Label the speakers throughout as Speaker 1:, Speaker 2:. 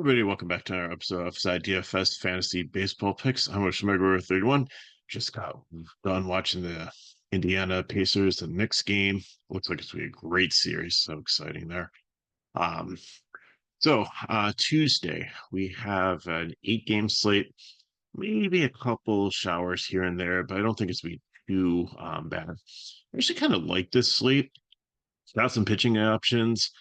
Speaker 1: Everybody, welcome back to our episode of FSi DFS Fantasy Baseball Picks. I'm Schmeger 31. Just got done watching the Indiana Pacers and Knicks game. Looks like it's gonna be a great series. So exciting there. Um, Tuesday we have an 8 game slate, maybe a couple showers here and there, but I don't think it's gonna be too bad. I actually kind of like this slate. It's got some pitching options,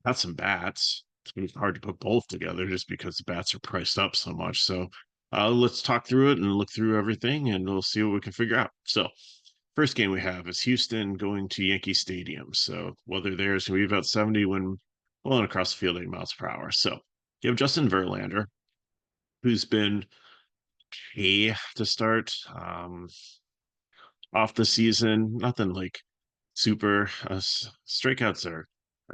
Speaker 1: got some bats. It's gonna be hard to put both together just because the bats are priced up so much. So let's talk through it and look through everything, and we'll see what we can figure out. So first game we have is Houston going to Yankee Stadium. So weather there is going to be about 70 when blowing across the field 8 miles per hour. So you have Justin Verlander, who's been okay to start off the season. Nothing like super. Strikeouts are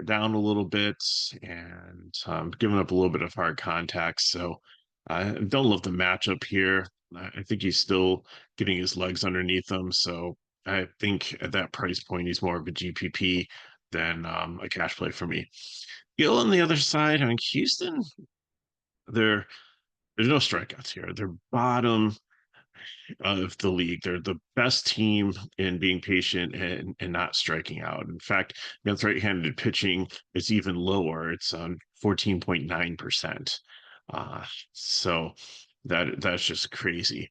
Speaker 1: down a little bit and giving up a little bit of hard contact. So I don't love the matchup here. I think he's still getting his legs underneath him. So I think at that price point, he's more of a GPP than a cash play for me. Gill on the other side, I mean, Houston, they're there's no strikeouts here. They're bottom of the league. They're the best team in being patient and not striking out. In fact, against right-handed pitching is even lower. It's on 14.9%. So that's just crazy.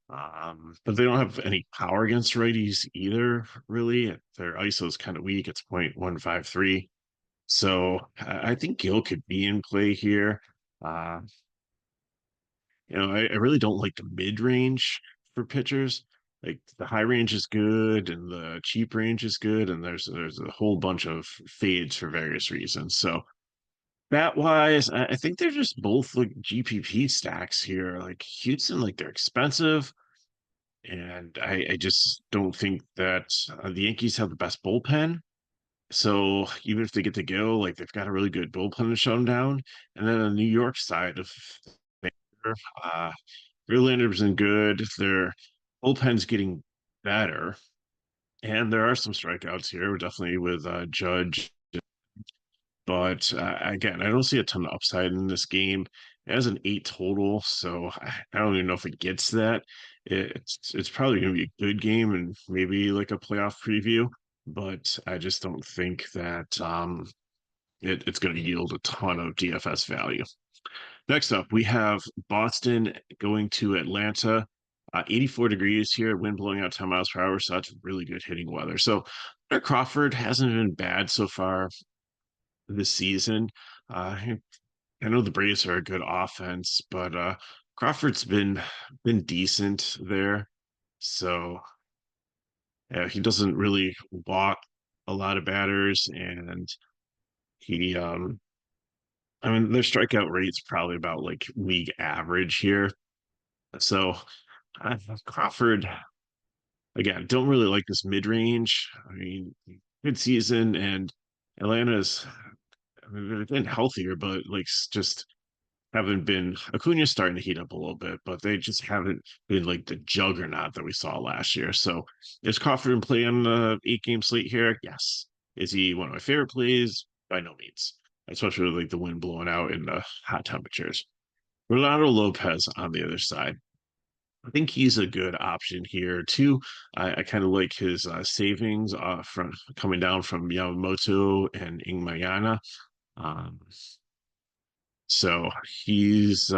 Speaker 1: But they don't have any power against righties either, really. Their ISO is kind of weak. It's 0.153. So I think Gill could be in play here. Uh, I really don't like the mid range for pitchers. Like the high range is good and the cheap range is good, and there's a whole bunch of fades for various reasons. So bat wise, I think they're just both like GPP stacks here. Like Houston, like they're expensive, and I just don't think that the Yankees have the best bullpen. So even if they get to go, like they've got a really good bullpen to shut them down. And then on the New York side of uh, Verlander's been good. Their bullpen's getting better, and there are some strikeouts here, definitely with Judge. But again, I don't see a ton of upside in this game. It has an 8 total, so I don't even know if it gets that. It's probably going to be a good game and maybe like a playoff preview, but I just don't think that it's going to yield a ton of DFS value. Next up, we have Boston going to Atlanta. 84 degrees here, wind blowing out 10 miles per hour. So that's really good hitting weather. So Crawford hasn't been bad so far this season. I know the Braves are a good offense, but Crawford's been decent there. So yeah, he doesn't really walk a lot of batters, and he I mean their strikeout rate's probably about like league average here. So Crawford, again, don't really like this mid range. I mean, good season, and Atlanta's, I mean, they've been healthier, but like just haven't been. Acuna's starting to heat up a little bit, but they just haven't been like the juggernaut that we saw last year. So is Crawford in play on the 8 game slate here? Yes. Is he one of my favorite plays? By no means, especially with like the wind blowing out in the hot temperatures. Ronaldo Lopez on the other side. I think he's a good option here too. I kind of like his savings from coming down from Yamamoto and Ingmayana. Um, so he's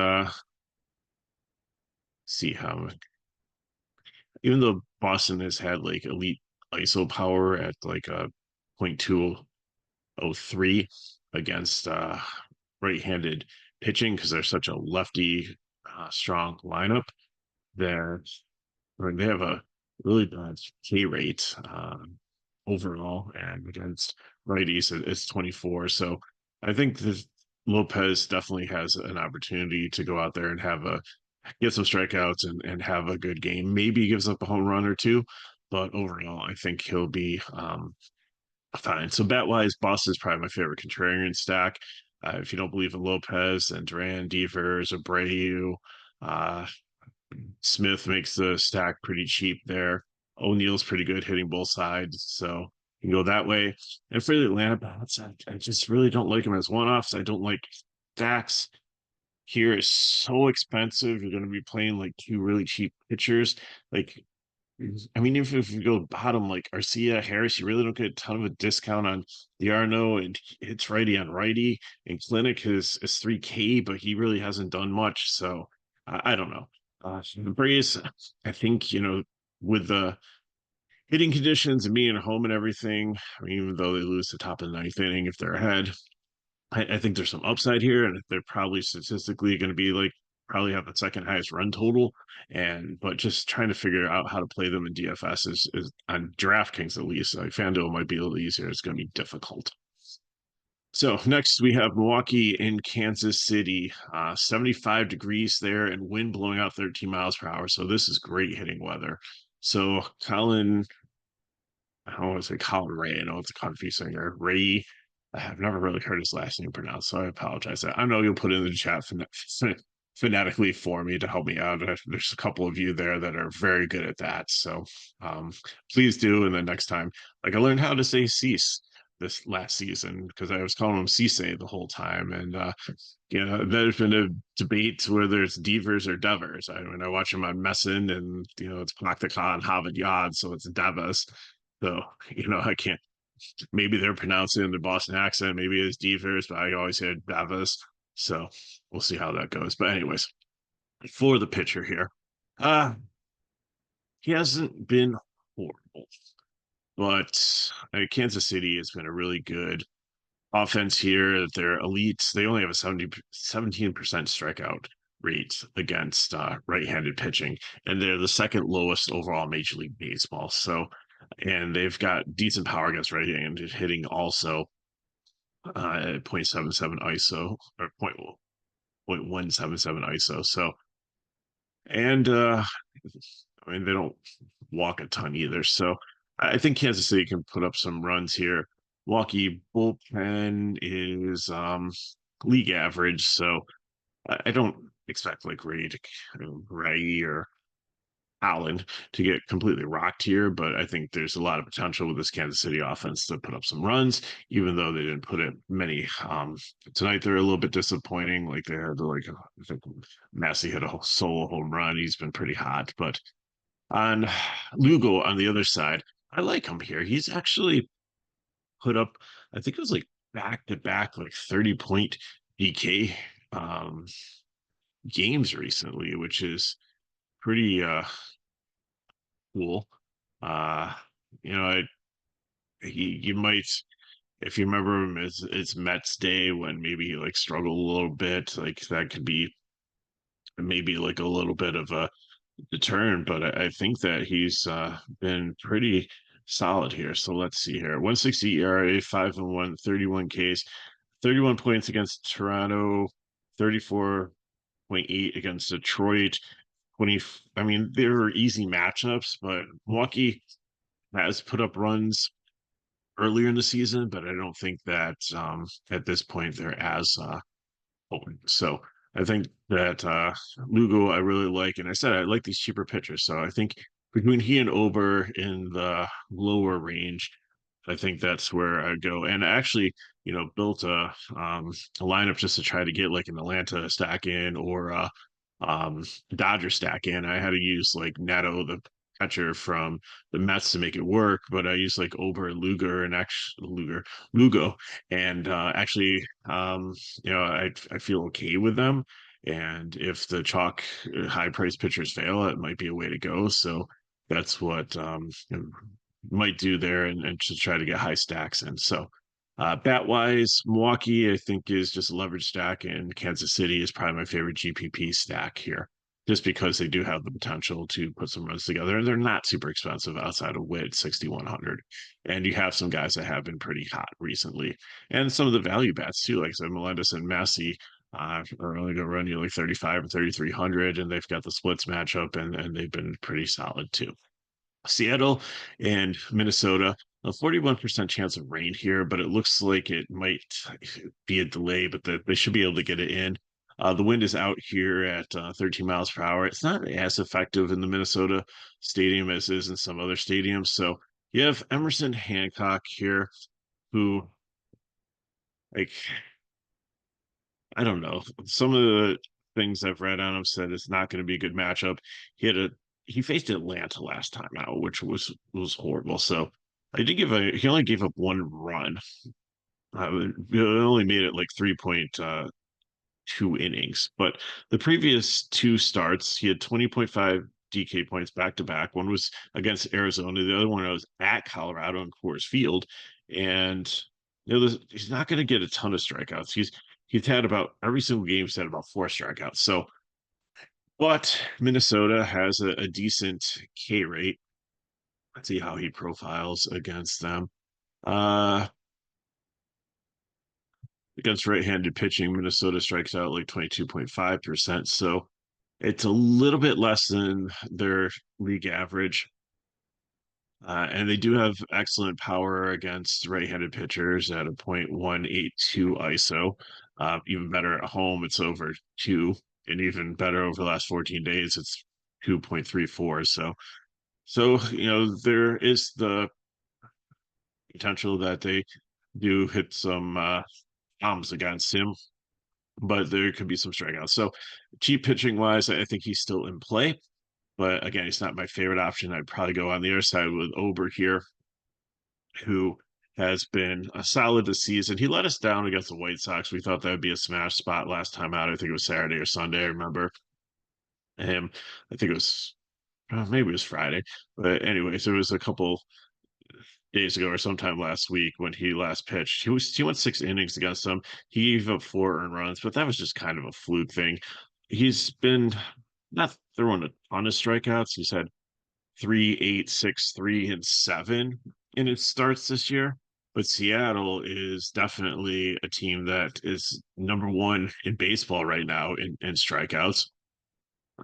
Speaker 1: see how, even though Boston has had like elite ISO power at like a 0.203 against right-handed pitching because they're such a lefty strong lineup that I mean, they have a really bad K rate overall, and against righties, it's 24. So I think that Lopez definitely has an opportunity to go out there and have a get some strikeouts and have a good game. Maybe he gives up a home run or two, but overall, I think he'll be fine. So bet wise, Boston is probably my favorite contrarian stack. If you don't believe in Lopez and Duran, Devers, Abreu, uh, Smith makes the stack pretty cheap there. O'Neill's pretty good hitting both sides, so you can go that way. And for the Atlanta bats, I just really don't like him as one-offs. I don't like stacks. here is so expensive. You're going to be playing like two really cheap pitchers. Like, I mean, if you go bottom like Arcia, Harris, you really don't get a ton of a discount on the Arno, and it's righty on righty. And Clinic is 3K, but he really hasn't done much. So I don't know. The Braves, I think, with the hitting conditions and being at home and everything, I mean, even though they lose the top of the ninth inning if they're ahead, I think there's some upside here, and they're probably statistically going to be like probably have the second highest run total. And but just trying to figure out how to play them in DFS is on DraftKings at least. Like FanDuel might be a little easier. It's going to be difficult. So next we have Milwaukee in Kansas City, 75 degrees there and wind blowing out 13 miles per hour. So this is great hitting weather. So I don't want to say Colin Ray. I know it's a country singer. Ray. I've never really heard his last name pronounced, so I apologize. I know you'll put it in the chat phonetically for me to help me out. There's a couple of you there that are very good at that, so um, please do. And then next time, like I learned how to say cease this last season because I was calling him Cisse the whole time, and there's been a debate whether it's Devers or Devers. When I watch him on Messin, and it's Praktika and Harvard Yard, so it's Devers. So I can't. Maybe they're pronouncing it in the Boston accent. Maybe it's Devers, but I always hear Davis. So we'll see how that goes. But anyways, for the pitcher here, uh, he hasn't been horrible, but Kansas City has been a really good offense here. They're elite. They only have a 17% strikeout rate against right-handed pitching, and they're the second lowest overall Major League Baseball. So, and they've got decent power against right-handed hitting also. 0.77 ISO or 0.177 ISO. So, and I mean, they don't walk a ton either. So, I think Kansas City can put up some runs here. Milwaukee bullpen is league average, so I don't expect like Ray or Allen to get completely rocked here, but I think there's a lot of potential with this Kansas City offense to put up some runs, even though they didn't put it many. Tonight they're a little bit disappointing. Like they had I think Massey hit a solo home run. He's been pretty hot, but on Lugo on the other side, I like him here. He's actually put up, I think it was like back to back, like 30-point DK um, games recently, which is pretty cool. Uh, you know, you might, if you remember him, it's Mets day when maybe he like struggled a little bit, like that could be maybe like a little bit of a deterrent, but I think that he's been pretty solid here. So let's see here. 160 ERA, 5-1, 31 Ks, 31 points against Toronto, 34.8 against Detroit. 20, I mean, they were easy matchups, but Milwaukee has put up runs earlier in the season, but I don't think that at this point they're as open. So I think that Lugo I really like, and I said I like these cheaper pitchers. So I think between he and Ober in the lower range, I think that's where I go. And I actually, built a lineup just to try to get like an Atlanta stack in or Dodger stack in. I had to use like Neto, the catcher from the Mets, to make it work, but I used like Ober and Lugo, and actually, I feel okay with them. And if the chalk high price pitchers fail, it might be a way to go. So that's what might do there, and to try to get high stacks in. So bat wise, Milwaukee, I think, is just a leverage stack, and Kansas City is probably my favorite GPP stack here, just because they do have the potential to put some runs together, and they're not super expensive outside of Witt 6,100. And you have some guys that have been pretty hot recently, and some of the value bats too, like I said, Melendez and Massey. Are only going to run you like 35 or 3,300, and they've got the splits matchup, and they've been pretty solid too. Seattle and Minnesota, a 41% chance of rain here, but it looks like it might be a delay, but they should be able to get it in. The wind is out here at 13 miles per hour. It's not as effective in the Minnesota stadium as is in some other stadiums. So you have Emerson Hancock here, who, like, I don't know, some of the things I've read on him said it's not going to be a good matchup. He faced Atlanta last time out, which was horrible. So he only gave up one run. He only made it like 3.2 innings, but the previous two starts, he had 20.5 DK points back to back. One was against Arizona, the other one was at Colorado in Coors Field. And he's not going to get a ton of strikeouts. He's had about every single game, he's had about four strikeouts. So, but Minnesota has a decent K rate. Let's see how he profiles against them. Uh, Against right-handed pitching, Minnesota strikes out like 22.5%. So it's a little bit less than their league average. And they do have excellent power against right-handed pitchers at a .182 ISO. Even better at home, it's over two, and even better over the last 14 days, it's 2.34. So there is the potential that they do hit some bombs against him, but there could be some strikeouts. So cheap pitching wise, I think he's still in play. But again, he's not my favorite option. I'd probably go on the other side with Ober here, who has been a solid this season. He let us down against the White Sox. We thought that would be a smash spot last time out. I think it was Saturday or Sunday. I remember him. I think it was maybe it was Friday. But anyways, it was a couple days ago or sometime last week when he last pitched. He went 6 innings against them. He gave up 4 earned runs, but that was just kind of a fluke thing. He's been not throwing a ton of strikeouts. He's had 3, 8, 6, 3, and 7 in its starts this year. But Seattle is definitely a team that is number one in baseball right now in strikeouts.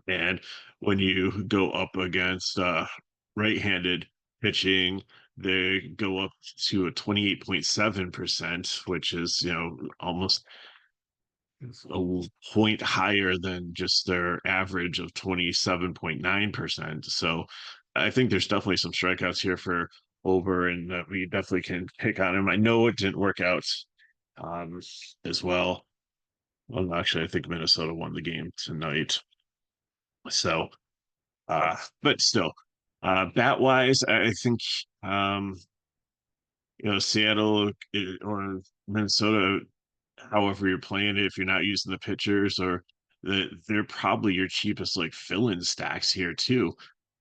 Speaker 1: And when you go up against right-handed pitching, they go up to a 28.7%, which is, almost a point higher than just their average of 27.9%. So I think there's definitely some strikeouts here for Over, and we definitely can pick on him. I know it didn't work out um, as well. Well, actually, I think Minnesota won the game tonight. So, but still, bat wise, I think um, Seattle or Minnesota, however you're playing it, if you're not using the pitchers, or they're probably your cheapest like fill-in stacks here too,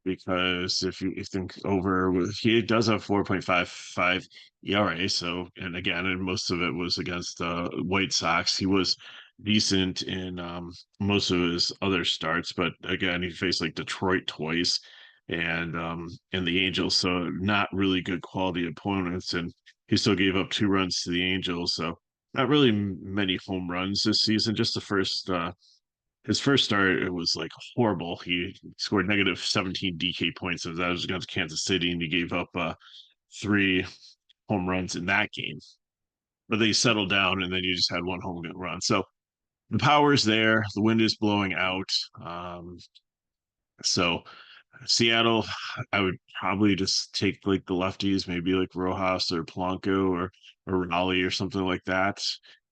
Speaker 1: because if you think Over, he does have 4.55 ERA. So, and again, and most of it was against the White Sox. He was decent in most of his other starts, but again, he faced like Detroit twice and the Angels, so not really good quality opponents, and he still gave up 2 runs to the Angels. So not really many home runs this season. Just the first his first start, it was like horrible. He scored negative 17 DK points, and that was against Kansas City, and he gave up 3 home runs in that game. But they settled down, and then you just had one home run. So the power's there. The wind is blowing out. So Seattle, I would probably just take like the lefties, maybe like Rojas or Polanco or Raleigh or something like that.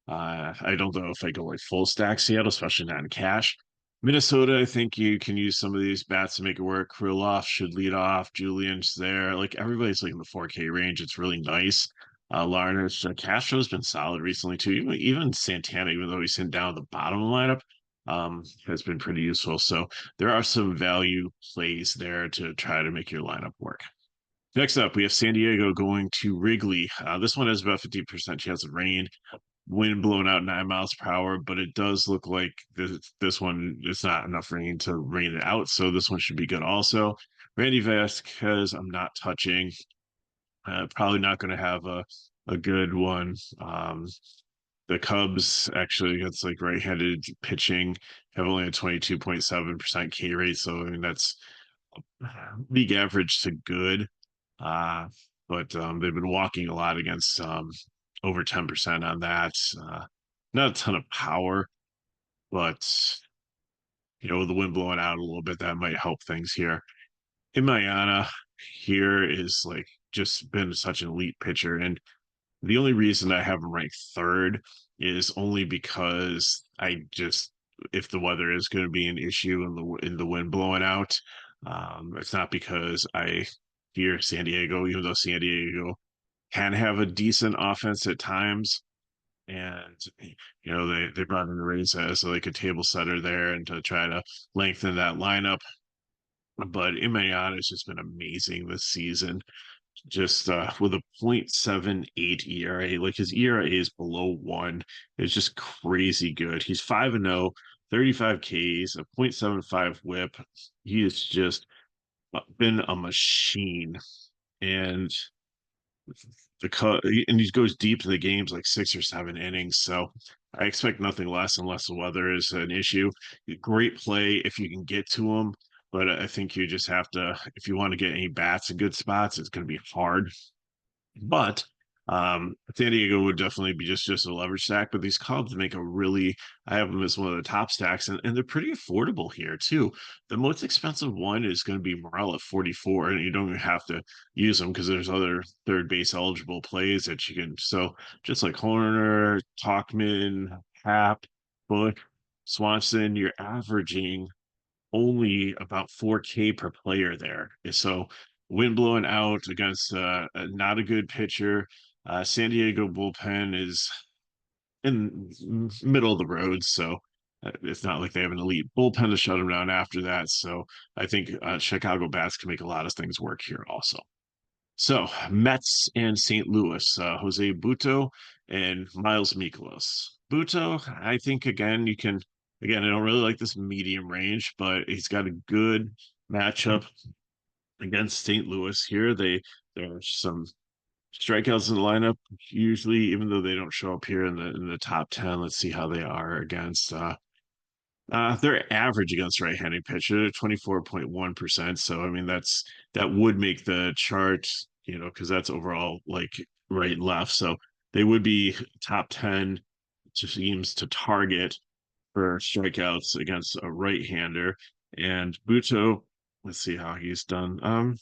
Speaker 1: I don't know if I go like full stack Seattle, especially not in cash. Minnesota, I think you can use some of these bats to make it work. Krylov should lead off. Julian's there. Like everybody's like in the 4K range. It's really nice. Larnach, Castro's been solid recently too. Even Santana, even though he's sitting down at the bottom of the lineup, has been pretty useful. So there are some value plays there to try to make your lineup work. Next up, we have San Diego going to Wrigley. This one has about 50% chance of rain, wind blowing out 9 miles per hour, but it does look like this one is not enough rain to rain it out. So this one should be good also. Randy Vasquez, I'm not touching. Probably not going to have a good one. The Cubs actually against like right-handed pitching have only a 22.7% K rate. So I mean that's league average to good. Uh, but they've been walking a lot against over 10% on that. Not a ton of power, but with the wind blowing out a little bit, that might help things here. Himayana here is like just been such an elite pitcher, and the only reason I have him ranked third is only because I just if the weather is going to be an issue and the wind blowing out. It's not because I fear San Diego, even though San Diego can have a decent offense at times. And they brought in Rays as like a table setter there and to try to lengthen that lineup. But Imayata has just been amazing this season. Just with a .78 ERA, like his ERA is below one. It's just crazy good. He's 5-0, 35 Ks, a .75 WHIP. He has just been a machine, and and he goes deep in the games, like 6 or 7 innings. So I expect nothing less unless the weather is an issue. Great play if you can get to him, but I think you just have to, if you want to get any bats in good spots, it's going to be hard. But San Diego would definitely be just a leverage stack. But these Cubs make a really, I have them as one of the top stacks, and they're pretty affordable here too. The most expensive one is going to be Morel at 44, and you don't even have to use them because there's other third base eligible plays that you can. So just like Horner, Talkman, Hap, Bush, Swanson, you're averaging only about 4K per player there. So wind blowing out against not a good pitcher. San Diego bullpen is in middle of the road, so it's not like they have an elite bullpen to shut them down after that. So I think Chicago bats can make a lot of things work here also. So Mets and St. Louis, Jose Butto and Miles Mikolas. Butto, I think again you can. Again, I don't really like this medium range, but he's got a good matchup against St. Louis here. There are some strikeouts in the lineup usually, even though they don't show up here in the top 10. Let's see how they are against they're average against right-handed pitcher, 24.1%. So I mean that would make the chart, because that's overall like right and left. So they would be top 10 teams to target for strikeouts against a right-hander. And Buto, let's see how he's done.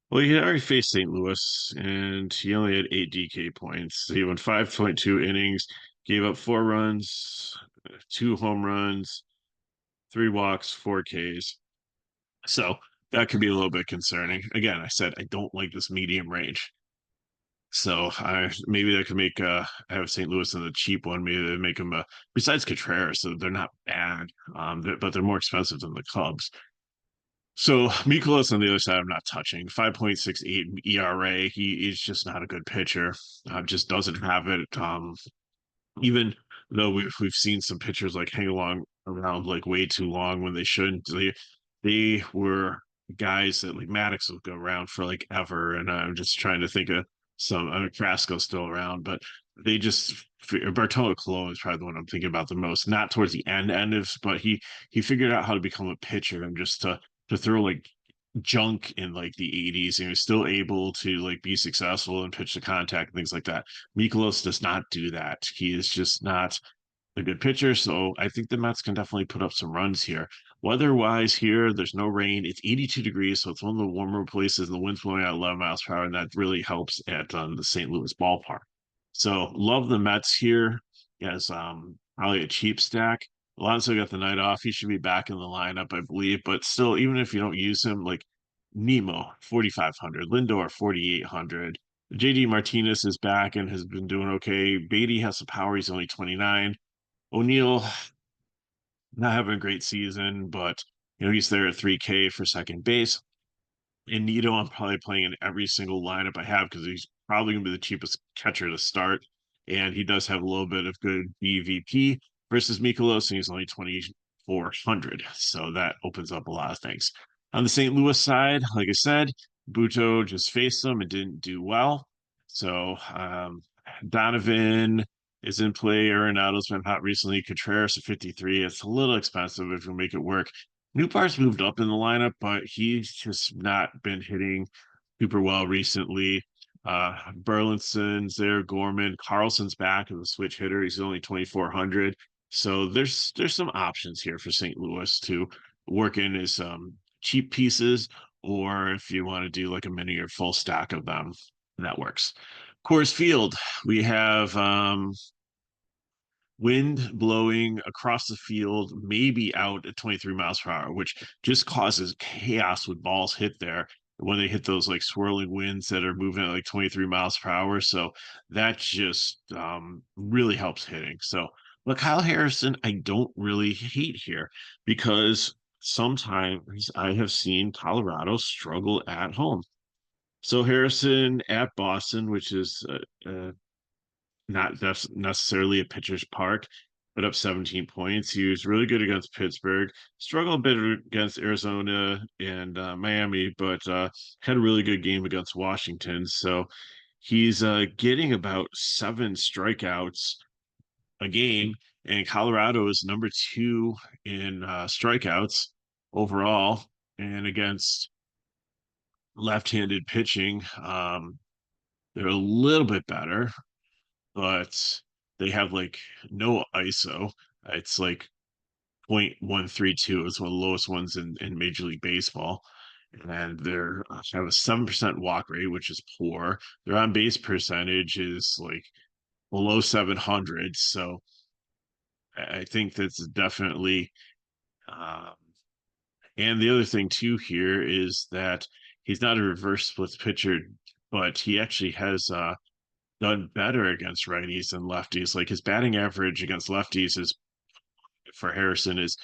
Speaker 1: Well, he already faced St. Louis, and he only had 8 DK points. He went 5.2 innings, gave up 4 runs, 2 home runs, 3 walks, 4 Ks. So that could be a little bit concerning. Again, I said I don't like this medium range. So I maybe I could make have St. Louis in the cheap one. Maybe they make them besides Contreras, so they're not bad. But they're more expensive than the Cubs. So Mikolas on the other side, I'm not touching. 5.68 ERA. He is just not a good pitcher. Just doesn't have it. Even though we've seen some pitchers like hang along around like way too long when they shouldn't. They were guys that like Maddox will go around for like ever, and I'm just trying to think of some. I mean, Frasco's still around, but they just Bartolo Colon is probably the one I'm thinking about the most. Not towards the end of, but he figured out how to become a pitcher and just to throw like junk in like the 80s and he was still able to like be successful and pitch to contact and things like that. Mikolas does not do that. He is just not a good pitcher. So I think the Mets can definitely put up some runs here. Weather-wise here, there's no rain. It's 82 degrees, so it's one of the warmer places, and the wind's blowing out 11 miles per hour, and that really helps at the St. Louis ballpark. So love the Mets here as probably a cheap stack. Alonso got the night off. He should be back in the lineup, I believe. But still, even if you don't use him, like Nemo, 4,500, Lindor, 4,800. JD Martinez is back and has been doing okay. Beatty has some power. He's only 29. O'Neill, not having a great season, but he's there at 3K for second base. And Nito, I'm probably playing in every single lineup I have because he's probably going to be the cheapest catcher to start. And he does have a little bit of good BVP versus Mikolas, and he's only 2,400. So that opens up a lot of things. On the St. Louis side, like I said, Buto just faced them and didn't do well. So Donovan is in play. Arenado's been hot recently. Contreras at 53. It's a little expensive if we make it work. Newbar's moved up in the lineup, but he's just not been hitting super well recently. Burleson's there, Gorman, Carlson's back as a switch hitter. He's only 2,400. So there's some options here for St. Louis to work in as cheap pieces, or if you want to do like a mini or full stack of them, that works. Coors Field, we have wind blowing across the field, maybe out at 23 miles per hour, which just causes chaos when balls hit there when they hit those like swirling winds that are moving at like 23 miles per hour. So that just really helps hitting. So, but Kyle Harrison, I don't really hate here because sometimes I have seen Colorado struggle at home. So Harrison at Boston, which is not necessarily a pitcher's park, but up 17 points. He was really good against Pittsburgh, struggled a bit against Arizona and Miami, but had a really good game against Washington. So he's getting about 7 strikeouts a game, and Colorado is number 2 in strikeouts overall. And against left-handed pitching, they're a little bit better, but they have like no ISO. It's like 0.132 is one of the lowest ones in Major League Baseball. And they're have a 7% walk rate, which is poor. Their on base percentage is like below 700. So I think that's definitely. Um, and the other thing too here is that he's not a reverse splits pitcher, but he actually has done better against righties than lefties. Like his batting average against lefties is for Harrison is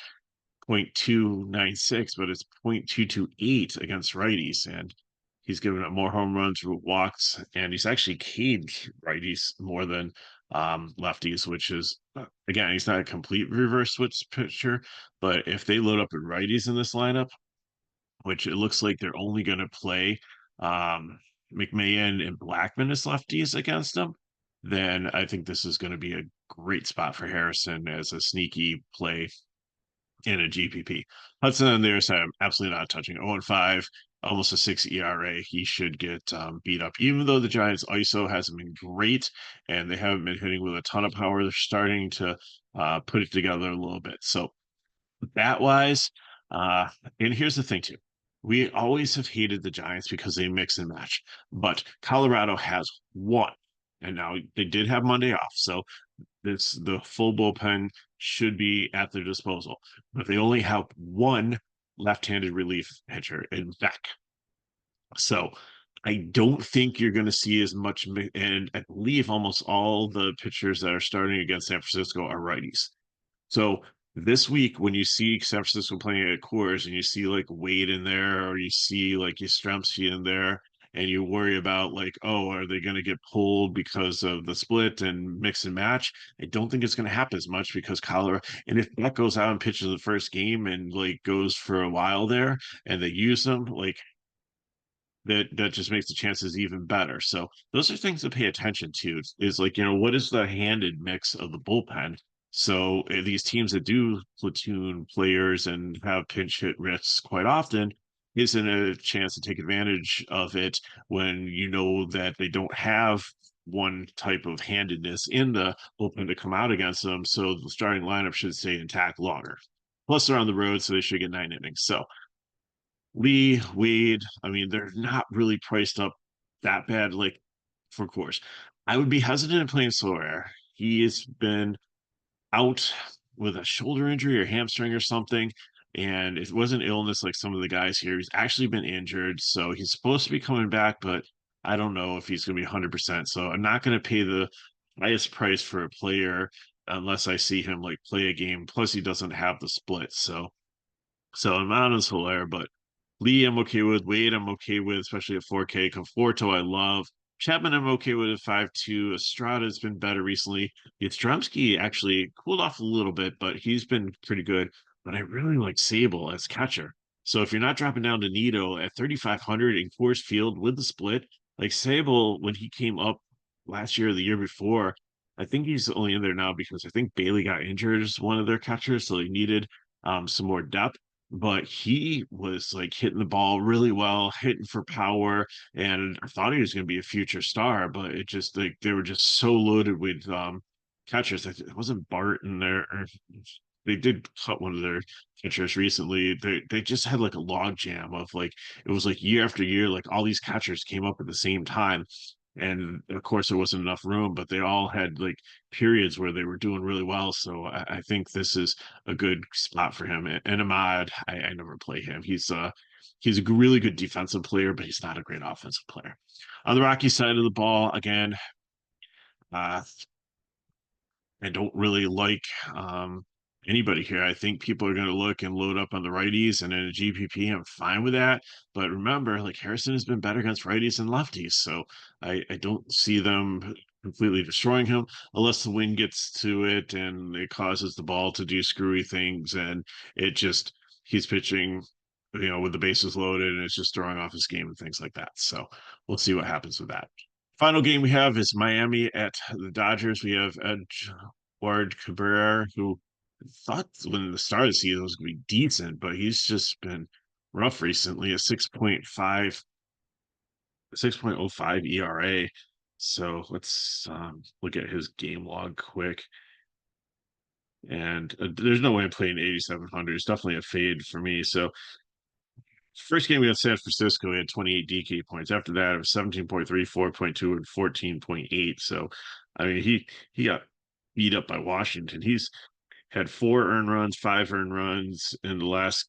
Speaker 1: 0.296, but it's 0.228 against righties. And he's given up more home runs, walks, and he's actually K'd righties more than lefties, which is, again, he's not a complete reverse switch pitcher, but if they load up with righties in this lineup, which it looks like they're only going to play um, McMahon and Blackman as lefties against them, then I think this is going to be a great spot for Harrison as a sneaky play in a GPP. Hudson on the other side, I'm absolutely not touching. 0-5, almost a 6 ERA. He should get beat up, even though the Giants' ISO hasn't been great and they haven't been hitting with a ton of power. They're starting to put it together a little bit. So bat wise, uh, and here's the thing too. We always have hated the Giants because they mix and match, but Colorado has one, and now they did have Monday off, so the full bullpen should be at their disposal. But they only have one left-handed relief pitcher in Beck, so I don't think you're going to see as much. And I believe almost all the pitchers that are starting against San Francisco are righties. So this week, when you see San Francisco playing at Coors and you see like Wade in there, or you see like Yastrzemski in there, and you worry about like, oh, are they going to get pulled because of the split and mix and match? I don't think it's going to happen as much because Colorado, and if that goes out and pitches the first game and like goes for a while there, and they use them, like that just makes the chances even better. So those are things to pay attention to. Is like, what is the handed mix of the bullpen? So these teams that do platoon players and have pinch hit risks quite often isn't a chance to take advantage of it when you know that they don't have one type of handedness in the bullpen to come out against them. So the starting lineup should stay intact longer. Plus, they're on the road, so they should get 9 innings. So Lee, Wade, I mean, they're not really priced up that bad, like for Course. I would be hesitant in playing Solaire. He has been out with a shoulder injury or hamstring or something, and it wasn't illness like some of the guys here. He's actually been injured, so he's supposed to be coming back, but I don't know if he's going to be 100%. So I'm not going to pay the highest price for a player unless I see him like play a game. Plus, he doesn't have the split, so I'm out on Solaire, but Lee, I'm okay with. Wade, I'm okay with, especially at 4K. Conforto, I love. Chapman, I'm okay with at 5.2. Estrada's been better recently. Yastrzemski actually cooled off a little bit, but he's been pretty good. But I really like Sable as catcher. So if you're not dropping down to Nito at 3,500 in Coors Field with the split, like Sable, when he came up last year or the year before, I think he's only in there now because I think Bailey got injured as one of their catchers, so they needed some more depth, but he was like hitting the ball really well, hitting for power, and I thought he was going to be a future star, but it just like they were just so loaded with catchers. It wasn't Bart in there. Or they did cut one of their catchers recently. They just had like a log jam of like it was like year after year, like all these catchers came up at the same time. and of course there wasn't enough room, but they all had like periods where they were doing really well. So I think this is a good spot for him. And Ahmad, I never play him. He's a really good defensive player, but he's not a great offensive player. On the Rocky side of the ball, again, uh, I don't really like anybody here. I think people are going to look and load up on the righties, and in a GPP, I'm fine with that. But remember, like Harrison has been better against righties and lefties, so I don't see them completely destroying him unless the wind gets to it and it causes the ball to do screwy things, and it just he's pitching, with the bases loaded, and it's just throwing off his game and things like that. So we'll see what happens with that. Final game we have is Miami at the Dodgers. We have Edward Cabrera, who thought when the start of the season was going to be decent, but he's just been rough recently. A 6.05 ERA. So let's look at his game log quick. And there's no way I'm playing 8,700. It's definitely a fade for me. So first game we had San Francisco, he had 28 DK points. After that, it was 17.3, 4.2, and 14.8. So, I mean, he got beat up by Washington. He's had 4 earned runs, 5 earned runs in the last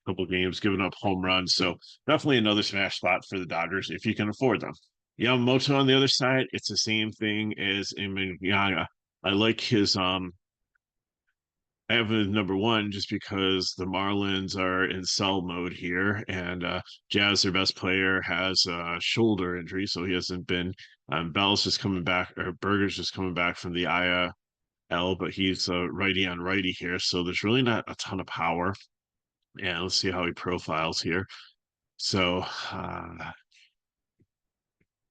Speaker 1: couple games, giving up home runs. So definitely another smash spot for the Dodgers if you can afford them. Yamamoto on the other side, it's the same thing as Imanyanga. I like his I have him number one just because the Marlins are in sell mode here, and Jazz, their best player, has a shoulder injury, so he hasn't been. Bell's just coming back, or Berger's just coming back from the IL, but he's righty on righty here, so there's really not a ton of power. And let's see how he profiles here. So,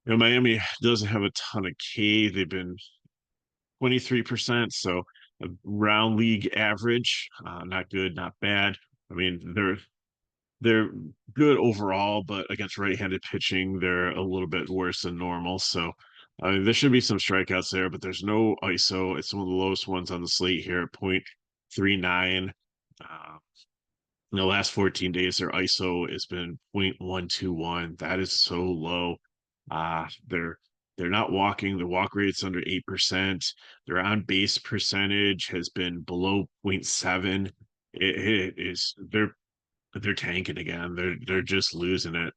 Speaker 1: Miami doesn't have a ton of K. They've been 23%, so around league average. Not good, not bad. I mean, they're good overall, but against right-handed pitching, they're a little bit worse than normal. So there should be some strikeouts there, but there's no ISO. It's one of the lowest ones on the slate here at 0.39. In the last 14 days, their ISO has been 0.121. That is so low. They're not walking. The walk rate's under 8%. Their on base percentage has been below 0.7. It is they're tanking again. They're just losing it.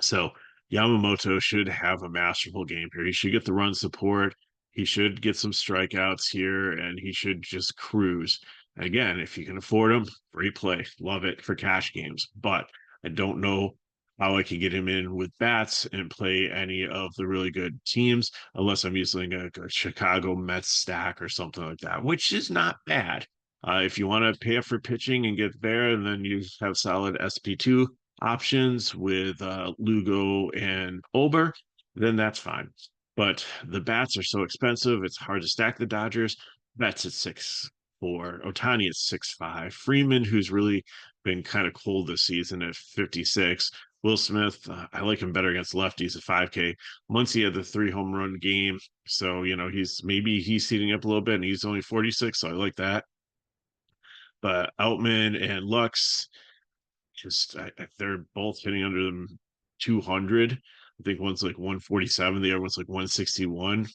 Speaker 1: So Yamamoto should have a masterful game here. He should get the run support. He should get some strikeouts here, and he should just cruise. Again, if you can afford him, free play. Love it for cash games. But I don't know how I can get him in with bats and play any of the really good teams unless I'm using a Chicago Mets stack or something like that, which is not bad. If you want to pay up for pitching and get there, and then you have solid SP2 options with Lugo and Olber, then that's fine. But the bats are so expensive, it's hard to stack the Dodgers. Betts at 6.4, Otani at 6.5, Freeman, who's really been kind of cold this season at 56. Will Smith, I like him better against lefties at 5K. Muncy had the 3 home run game, so he's heating up a little bit, and he's only 46, so I like that. But Outman and Lux, they're both hitting under them 200. I think one's like 147, the other one's like 161.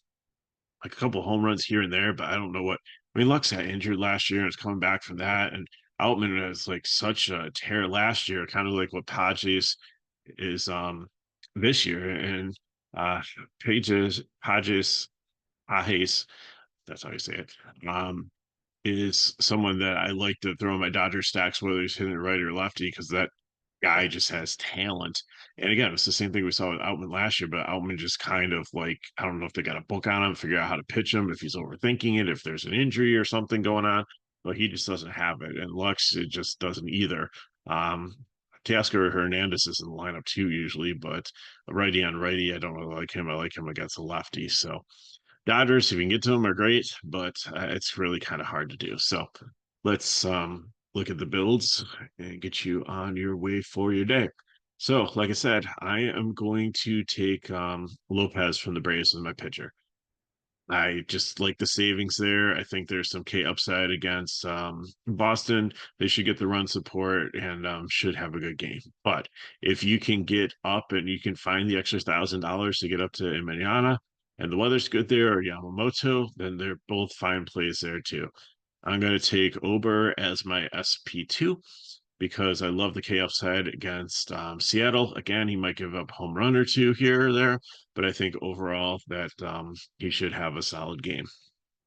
Speaker 1: Like a couple home runs here and there, but I don't know what. I mean, Lux got injured last year and is coming back from that, and Outman was like such a tear last year, kind of like what Padres is this year, and Pages, that's how you say it. Is someone that I like to throw in my Dodger stacks, whether he's hitting it right or lefty, because that guy just has talent. And again, it's the same thing we saw with Outman last year, but Outman just kind of like, I don't know if they got a book on him, figure out how to pitch him, if he's overthinking it, if there's an injury or something going on, but he just doesn't have it. And Lux, it just doesn't either. Um, Teoscar Hernandez is in the lineup too, usually, but righty on righty, I don't really like him. I like him against a lefty. So Dodgers, if you can get to them, are great, but it's really kind of hard to do. So let's look at the builds and get you on your way for your day. So, like I said, I am going to take Lopez from the Braves as my pitcher. I just like the savings there. I think there's some K upside against Boston. They should get the run support and should have a good game. But if you can get up and you can find the extra $1,000 to get up to Emiliana and the weather's good there or Yamamoto, then they're both fine plays there too. I'm going to take Ober as my SP2 because I love the K upside against Seattle. Again, he might give up a home run or two here or there, but I think overall that he should have a solid game.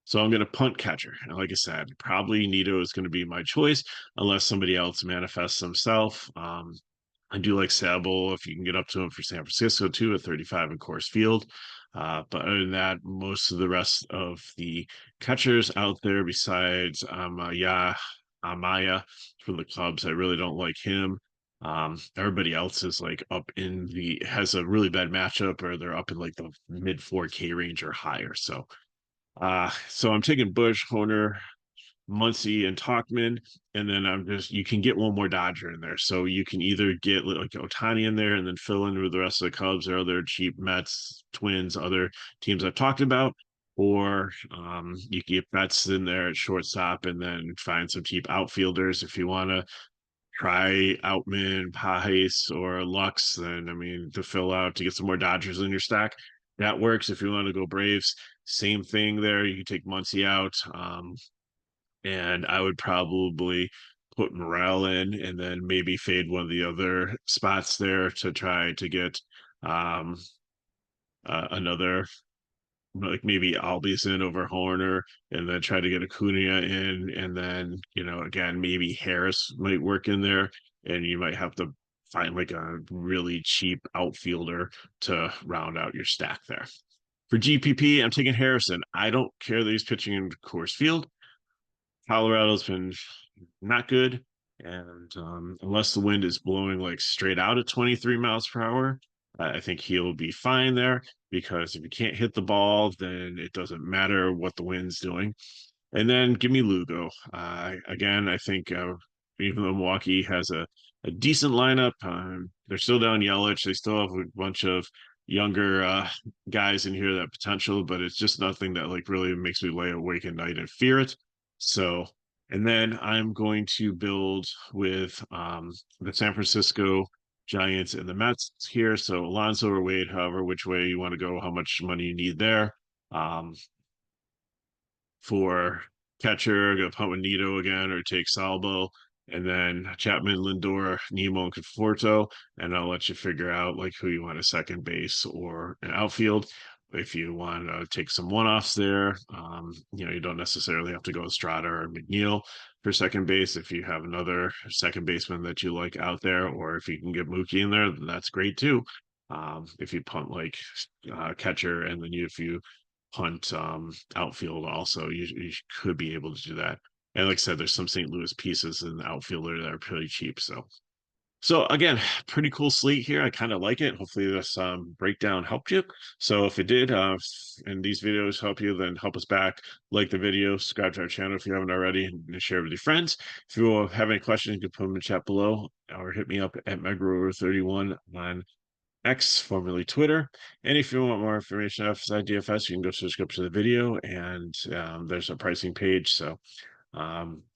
Speaker 1: So I'm going to punt catcher. And like I said, probably Nito is going to be my choice unless somebody else manifests himself. I do like Sable if you can get up to him for San Francisco too at 35 in Coors Field. But other than that, most of the rest of the catchers out there, besides Amaya from the Cubs, I really don't like him. Everybody else is like up in the has a really bad matchup, or they're up in like the mid 4K range or higher. So I'm taking Bush, Honer, Muncy, and Talkman, and then you can get one more Dodger in there. So you can either get like Otani in there and then fill in with the rest of the Cubs or other cheap Mets, Twins, other teams I've talked about, or you can get Betts in there at shortstop and then find some cheap outfielders if you want to try Outman, Pajes, or Lux. Then I mean to fill out to get some more Dodgers in your stack. That works if you want to go Braves. Same thing there. You can take Muncy out. And I would probably put Morel in and then maybe fade one of the other spots there to try to get um, another, like maybe Albies in over Horner, and then try to get Acuna in, and then again maybe Harris might work in there, and you might have to find like a really cheap outfielder to round out your stack there. For GPP, I'm taking Harrison. I don't care that he's pitching in Coors Field. Colorado's been not good. And unless the wind is blowing like straight out at 23 miles per hour, I think he'll be fine there because if you can't hit the ball, then it doesn't matter what the wind's doing. And then give me Lugo. Again, I think even though Milwaukee has a decent lineup, they're still down Yelich. They still have a bunch of younger guys in here that potential, but it's just nothing that like really makes me lay awake at night and fear it. So, and then I'm going to build with the San Francisco Giants and the Mets here. So Alonso or Wade, however, which way you want to go, how much money you need there. For catcher, go punt with Nito again or take Salvo, and then Chapman, Lindor, Nemo, and Conforto, and I'll let you figure out like who you want a second base or an outfield. If you want to take some one-offs there, you don't necessarily have to go Estrada or McNeil for second base. If you have another second baseman that you like out there, or if you can get Mookie in there, that's great too. If you punt like catcher, and then if you punt outfield also, you could be able to do that. And like I said, there's some St. Louis pieces in the outfielder that are pretty cheap. So again, pretty cool slate here. I kind of like it. Hopefully this breakdown helped you. So if it did, and these videos help you, then help us back, like the video, subscribe to our channel if you haven't already, and share it with your friends. If you have any questions, you can put them in the chat below or hit me up at MegaRover31 on X, formerly Twitter. And if you want more information on FSi DFS, you can go to the description of the video, and there's a pricing page. So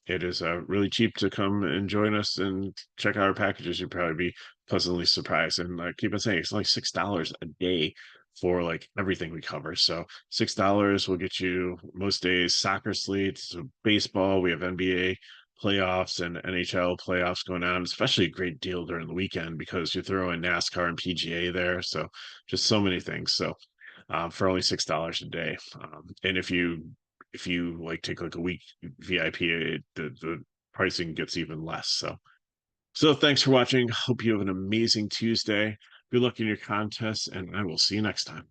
Speaker 1: it is really cheap to come and join us and check out our packages. You'll probably be pleasantly surprised. And like keep on saying, it's only $6 a day for like everything we cover. So $6 will get you most days soccer slates, baseball. We have NBA playoffs and NHL playoffs going on, especially a great deal during the weekend because you throw in NASCAR and PGA there. So just so many things. So for only $6 a day. And if you like take like a week VIP, the pricing gets even less. So thanks for watching. Hope you have an amazing Tuesday. Good luck in your contests, and I will see you next time.